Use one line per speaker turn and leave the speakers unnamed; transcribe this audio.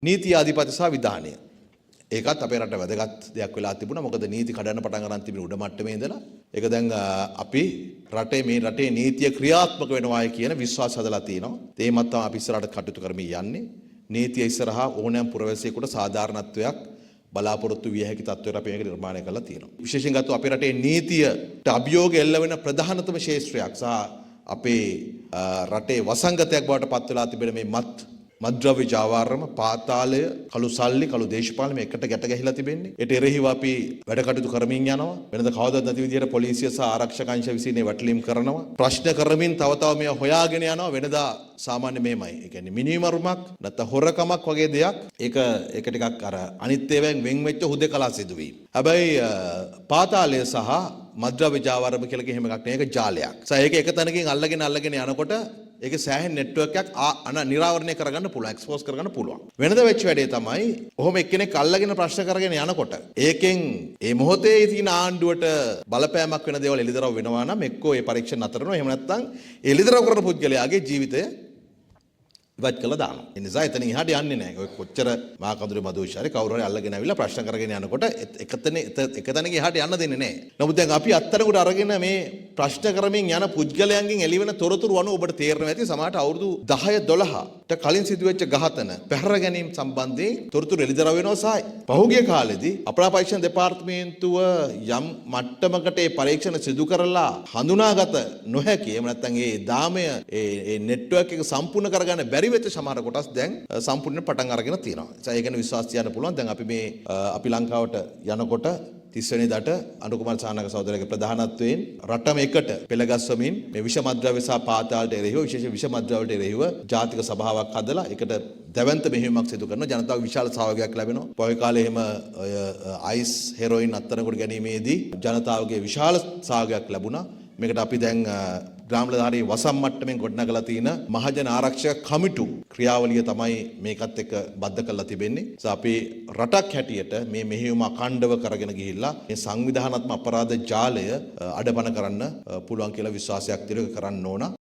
නීති ආධිපත්‍ය සහ විධානය. ඒකත් අපේ රට වැදගත් දෙයක් වෙලා තිබුණා. මොකද නීති කඩන්න පටන් ගන්න තිබුණ උඩ මට්ටමේ ඉඳලා. ඒක දැන් අපි මේ රටේ නීතිය ක්‍රියාත්මක වෙනවායි කියන විශ්වාස හදලා තියෙනවා. ඒ මත තමයි අපි ඉස්සරහට කටයුතු කරමින් යන්නේ. නීතිය ඉස්සරහා ඕනෑම පුරවැසියෙකුට සාධාරණත්වයක් බලාපොරොත්තු විය හැකි තත්ත්වයක් අපි මේක නිර්මාණය කරලා තියෙනවා. විශේෂයෙන් ගත්තොත් අපේ රටේ නීතියට අභියෝග එල්ල වෙන ප්‍රධානතම ශේෂ්ත්‍රයක් සහ අපේ රටේ වසංගතයක් බවට පත් වෙලා තිබෙන මේ මත්ද්‍රව්‍ය ජාවාරම පාතාලය කළු සල්ලි කළු දේශපාලන මේකට ගැට ගැහිලා තිබෙන්නේ. ඒට එරෙහිව අපි වැඩ කටයුතු කරමින් යනවා. වෙනද කවදාවත් නැති විදිහට පොලිසිය සහ ආරක්ෂක අංශ විසින් වැටලීම් කරනවා. ප්‍රශ්න කරමින් තව මේ හොයාගෙන යනවා. වෙනදා සාමාන්‍ය මේමයි. ඒ කියන්නේ මිනිමරුමක් නැත්නම් හොරකමක් වගේ දෙයක්. ඒක ටිකක් අර අනිත් ඒවායින් වෙන් වෙච්ච හුදකලා සිදුවීම්. හැබැයි පාතාලය සහ මත්ද්‍රව්‍ය ජාවාරම කියලා කියෙම එකක් නේ. ඒක ජාලයක්. ඒක එක තැනකින් අල්ලගෙන යනකොට ඒක සෑහෙන නෙට්වර්ක් එකක් නිරාවරණය කරගන්න පුළුවන්, එක්ස්පෝස් කරගන්න පුළුවන්. වෙනද වෙච්ච වැඩේ තමයි ඔහොම එක්කෙනෙක් අල්ලගෙන ප්‍රශ්න කරගෙන යනකොට ඒකෙන් ඒ මොහොතේ තියෙන ආණ්ඩුවට බලපෑමක් වෙන දේවල් එළිදරව් වෙනවා නම් එක්කෝ ඒ පරීක්ෂණ නතර වෙනවා. එහෙම නැත්නම් එළිදරව් කරන පුද්ගලයාගේ ජීවිතය ඉවත් කළා දානවා. ඒ නිසා එතන එහාට යන්නේ නැහැ. ඔය කොච්චර මහා කඳුරේ මధుශාරි කවුරු හරි අල්ලගෙන ආවිල්ලා ප්‍රශ්න කරගෙන යනකොට එක තැනක එහාට යන්න දෙන්නේ නැහැ. නමුත් දැන් අපි අත්තරකට අරගෙන මේ ප්‍රශ්න කරමින් යන පුද්ගලයන්ගෙන් එළිවෙන තොරතුරු අනුව ඔබට තේරෙනවා ඇති සමහරට අවුරුදු 10 12ට කලින් සිදුවෙච්ච ඝාතන පැහැර ගැනීම සම්බන්ධයෙන් තොරතුරු එළිදරව් වෙනවා සහ පහුගිය කාලෙදී අපරාධ පරීක්ෂණ දෙපාර්තමේන්තුව යම් මට්ටමකට ඒ පරීක්ෂණ සිදු කරලා හඳුනාගත නොහැකි එහෙම නැත්නම් ඒ දාමය ඒ නෙට්වර්ක් එක සම්පූර්ණ කරගන්න බැරි වෙච්ච සමහර කොටස් දැන් සම්පූර්ණ පටන් අරගෙන තියෙනවා. ඒ කියන්නේ විශ්වාස තියන්න පුළුවන්. දැන් අපි ලංකාවට යනකොට 30 වෙනිදාට අනුකුමාර සානක සහෝදරයාගේ ප්‍රධානත්වයෙන් රටම එකට පෙළගස්වමින් මේ විෂ මද්ද්‍රව්‍ය සහ පාතාලට එරෙහිව විශේෂ විෂ මද්ද්‍රව්‍යවලට එරෙහිව ජාතික සභාවක් හදලා ඒකට දැවැන්ත මෙහෙයුමක් සිදු කරනවා. ජනතාවගේ විශාල සහයෝගයක් ලැබෙනවා. පොය කාලේ එහෙම අයිස් හෙරොයින් අත්අඩංගුවට ගැනීමේදී ජනතාවගේ විශාල සහයෝගයක් ලැබුණා. මේකට අපි දැන් ග්‍රාමලධාරී වසම් මට්ටමින් ගොඩනගලා තියෙන මහජන ආරක්ෂක කමිටු ක්‍රියාවලිය තමයි මේකත් එක්ක බද්ධ කරලා තිබෙන්නේ. අපි රටක් හැටියට මේ මෙහෙයුම අඛණ්ඩව කරගෙන ගිහිල්ලා මේ සංවිධානාත්මක අපරාධ ජාලය අඩපණ කරන්න පුළුවන් කියලා විශ්වාසයක් තිරක කරන්න ඕන.